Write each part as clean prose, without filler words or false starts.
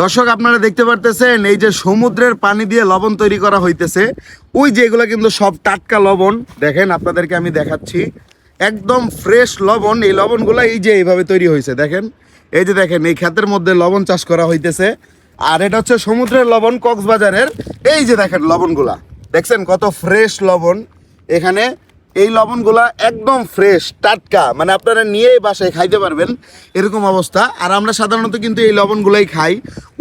দর্শক আপনারা দেখতে পারতেছেন এই যে সমুদ্রের পানি দিয়ে লবণ তৈরি করা হইতেছে। ওই যে এগুলো কিন্তু সব টাটকা লবণ। দেখেন আপনাদেরকে আমি দেখাচ্ছি, একদম ফ্রেশ লবণ। এই লবণগুলো এই যে এইভাবে তৈরি হয়েছে। দেখেন এই যে দেখেন এই ক্ষেতের মধ্যে লবণ চাষ করা হইতেছে। আর এটা হচ্ছে সমুদ্রের লবণ, কক্সবাজারের। এই যে দেখেন লবণগুলা দেখছেন কত ফ্রেশ লবণ। এখানে এই লবণগুলা একদম ফ্রেশ টাটকা, মানে আপনারা নিয়ে বাসায় খাইতে পারবেন এরকম অবস্থা। আর আমরা সাধারণত কিন্তু এই লবণগুলাই খাই।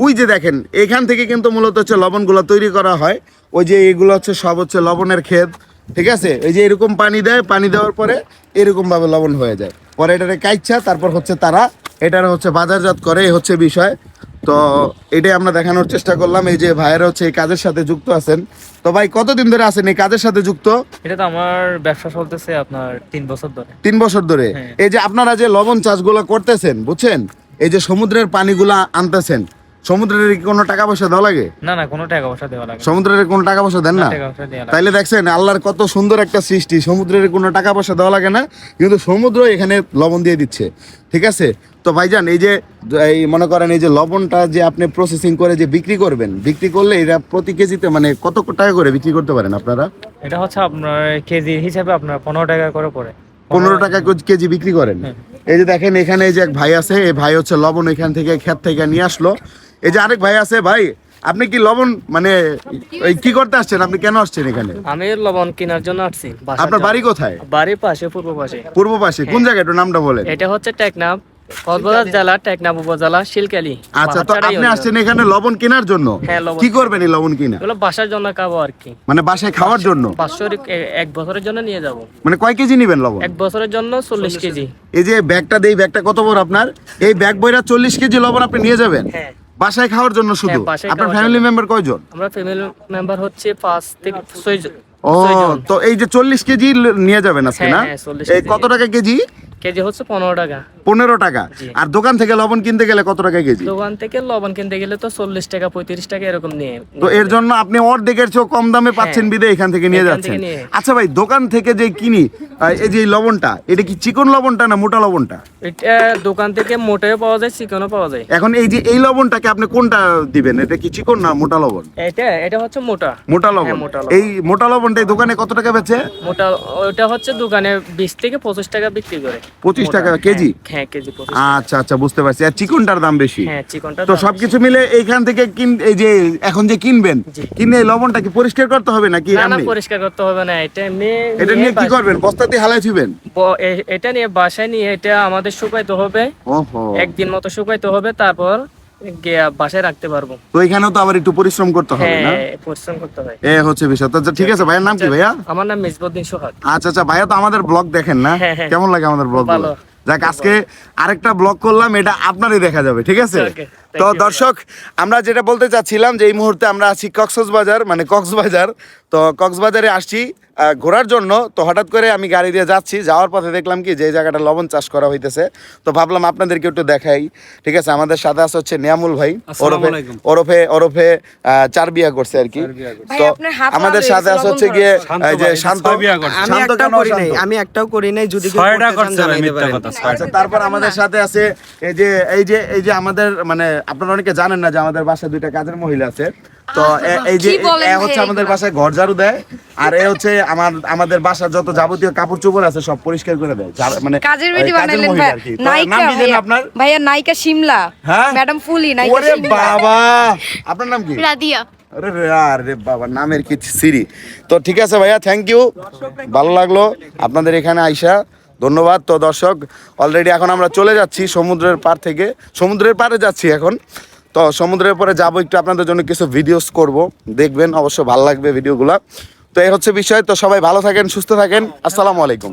ওই যে দেখেন এখান থেকে কিন্তু মূলত হচ্ছে লবণগুলো তৈরি করা হয়। ওই যে এগুলো হচ্ছে সব হচ্ছে লবণের ক্ষেত, ঠিক আছে। এই যে এরকম পানি দেয়, পানি দেওয়ার পরে এরকমভাবে লবণ হয়ে যায়। পরে এটারে কাইচ্ছা তারপর হচ্ছে তারা এটার হচ্ছে বাজারজাত করে, এই হচ্ছে বিষয়। তো এটাই আমরা দেখানোর চেষ্টা করলাম। এই যে ভাইয়েরা হচ্ছে এই কাজের সাথে যুক্ত আছেন। তো ভাই কতদিন ধরে আছেন এই কাজের সাথে যুক্ত? এটা তো আমার ব্যবসা চলতেছে আপনার 3 বছর ধরে। 3 বছর ধরে। এই যে আপনারা যে লবণ চাষগুলো করতেছেন, বুঝছেন, এই যে সমুদ্রের পানিগুলা আনতেছেন, সমুদ্রের কি কোনো টাকা পয়সা দেওয়া লাগে? না না, কোনো টাকা পয়সা দেওয়া লাগে না। সমুদ্রের কোনো টাকা পয়সা দেন না? টাকা পয়সা দেওয়া লাগে। তাইলে দেখছেন আল্লাহর কত সুন্দর একটা সৃষ্টি। সমুদ্রের কোনো টাকা পয়সা দেওয়া লাগে না, কিন্তু সমুদ্র এখানে লবণ দিয়ে দিচ্ছে, ঠিক আছে। তো ভাইজান এই যে এই মনে করেন এই যে লবণটা যে আপনি প্রসেসিং করে যে বিক্রি করবেন, বিক্রি করলে এটা প্রতি কেজিতে মানে কত টাকা করে বিক্রি করতে পারেন আপনারা? এটা হচ্ছে আপনার কেজি হিসাবে আপনার 15 টাকা করে পড়ে। 15 টাকা কেজি বিক্রি করেন। এই যে দেখেন এখানে এই যে এক ভাই আছে, এই ভাই হচ্ছে লবণ এখান থেকে ক্ষেত থেকে নিয়ে আসলো। এই যে আরেক ভাই আছে। ভাই আপনি কি লবণ মানে কি করতে আসছেন? আপনি কেন আসছেন এখানে? আমি লবণ কেনার জন্য আসছি। আপনার বাড়ি কোথায়? বাড়ির পাশে, পূর্ব পাশে। পূর্ব পাশে কোন জায়গা, একটু নামটা বলেন। এটা হচ্ছে টেকনাফ, কক্সবাজার জেলা, টেকনাফ উপজেলা, শিলকালি। আচ্ছা, তো আপনি আসছেন এখানে লবণ কেনার জন্য? হ্যাঁ, লবণ। কি করবেন এই লবণ কিনা? এগুলো বাসার জন্য খাবো আর কি, মানে বাসায় খাওয়ার জন্য? বাৎসরিক 1 বছরের জন্য নিয়ে যাব। মানে কয় কেজি নেবেন লবণ? 1 বছরের জন্য 40 কেজি। এই যে ব্যাগটা দেই, ব্যাগটা কত বড় আপনার? এই ব্যাগ বইরা 40 কেজি লবণ আপনি নিয়ে যাবেন হ্যাঁ, বাসায় খাওয়ার জন্য শুধু? হ্যাঁ, বাসায় আপনার খাওয়ার ফ্যামিলি জন্য। মেম্বার কয়জন? আমরা ফ্যামিলি মেম্বার হচ্ছে 5 থেকে 6 জন। ও, তো এই যে 40 কেজি নিয়ে যাবেন আজকে, হ্যাঁ, না? হ্যাঁ, 40 এই কেজি কত টাকা কেজি? কেজি হচ্ছে 15 টাকা। 15 টাকা। জি। আর দোকান থেকে লবণ কিনতে গেলে কত টাকা কেজি? দোকান থেকে লবণ কিনতে গেলে তো 40 টাকা 35 টাকা এরকম নিয়ে। তো এর জন্য আপনি অর্ধেকের চেয়েও কম দামে পাচ্ছেন বিদে এখান থেকে নিয়ে এখান যাচ্ছেন। থেকে নিয়ে। আচ্ছা ভাই, দোকান থেকে যে কিনি এই যে এই লবণটা, এটা কি চিকন লবণটা না মোটা লবণটা? এটা দোকান থেকে মোটাও পাওয়া যায়, চিকনও পাওয়া যায়। এখন এই যে এই লবণটাকে আপনি কোনটা দিবেন? এটা কি চিকন না মোটা লবণ? এটা হচ্ছে মোটা। মোটা লবণ। হ্যাঁ, মোটা লবণ। এই মোটা লবণটা এই দোকানে কত টাকা বেচে? মোটা ওটা হচ্ছে দোকানে 20 থেকে 25 টাকা বিক্রি করে। 25 টাকা মোটা, কেজি? হ্যাঁ, কেজি 25। আচ্ছা আচ্ছা, বুঝতে পারছি। আর চিকনটার দাম বেশি? হ্যাঁ, চিকনটা তো দাম সবকিছু মিলে এইখান থেকে এই যে এখন যে কিনবেন, জি। কিনে এই লবণটা কি পরিষ্কার করতে হবে নাকি না না, এমনি? পরিষ্কার করতে হবে না। এটা এটা নিয়ে কি করবেন? বস্তাতে হালাই দিবেন? এটা নিয়ে বাসায় নিয়ে এটা আমাদের শুকাইতে হবে। ওহো, একদিন মতো শুকাইতে হবে, তারপর গিয়ে বাসায় রাখতে পারবো। তো এখানেও তো আবার একটু পরিশ্রম করতে হবে, না? হ্যাঁ, পরিশ্রম করতে হয়। এ হচ্ছে বিষয়। তো ঠিক আছে, ভাইয়ের নাম কি ভাইয়া? আমার নাম মেজবুদ্দিন সোহাগ। আচ্ছা আচ্ছা, ভাইয়া তো আমাদের ব্লগ দেখেন না? হ্যাঁ, হ্যাঁ। কেমন লাগে আমাদের ব্লগ? ভালো। যাক, আজকে আরেকটা ব্লগ করলাম, এটা আপনারই দেখা যাবে, ঠিক আছে? Okay, thank তো you, দর্শক, আমরা যেটা বলতে চাচ্ছিলাম যে এই মুহূর্তে আমরা আছি কক্সবাজার, মানে কক্সবাজার। তো কক্সবাজারে আসছি ঘোরার জন্য। তো হঠাৎ করে আমি গাড়ি দিয়ে যাচ্ছি, যাওয়ার পথে দেখলাম কি যে এই জায়গাটা লবণ চাষ করা হইতেছে। তো ভাবলাম আপনাদেরকে একটু দেখাই, ঠিক আছে। আমাদের সাথে আছে হচ্ছে নিয়ামুল ভাই, ওরফে 4 বিয়া করছে আর কি। তো আমাদের সাথে আছে হচ্ছে গিয়ে এই যে শান্ত। আমি একটাও করি নাই, যদি আচ্ছা, তারপর আমাদের সাথে আছে এই যে আমাদের মানে আপনারা অনেকে জানেন না যে আমাদের বাসায় 2টা কাজের মহিলা আছে। তো এই যে এ হচ্ছে আমাদের বাসায় ঘর ঝাড়ু দেয়, আর এ হচ্ছে আমাদের বাসার যত যাবতীয় কাপড় চোপড় আছে সব পরিষ্কার করে দেয়। মানে কাজের বেটি বানাইলেন মহিলা আর কি। তো নায়িকা নাম কি জানেন আপনার? ভাইয়া নায়িকা শিমলা, হ্যাঁ? ম্যাডাম ফুলি নায়িকা ওরে শিমলা। বাবা, আপনার নাম কি? রাদিয়া। আরে বাবা, নামের কি সিরি। তো ঠিক আছে ভাইয়া, থ্যাংক ইউ, ভালো লাগলো আপনাদের এখানে আইসা, ধন্যবাদ। তো দর্শক, অলরেডি এখন আমরা চলে যাচ্ছি সমুদ্রের পার থেকে, সমুদ্রের পারে যাচ্ছি এখন। তো সমুদ্রের পরে যাবো, একটু আপনাদের জন্য কিছু ভিডিওস করব, দেখবেন, অবশ্য ভালো লাগবে ভিডিওগুলো। তো এই হচ্ছে বিষয়। তো সবাই ভালো থাকেন, সুস্থ থাকেন, আসসালামু আলাইকুম।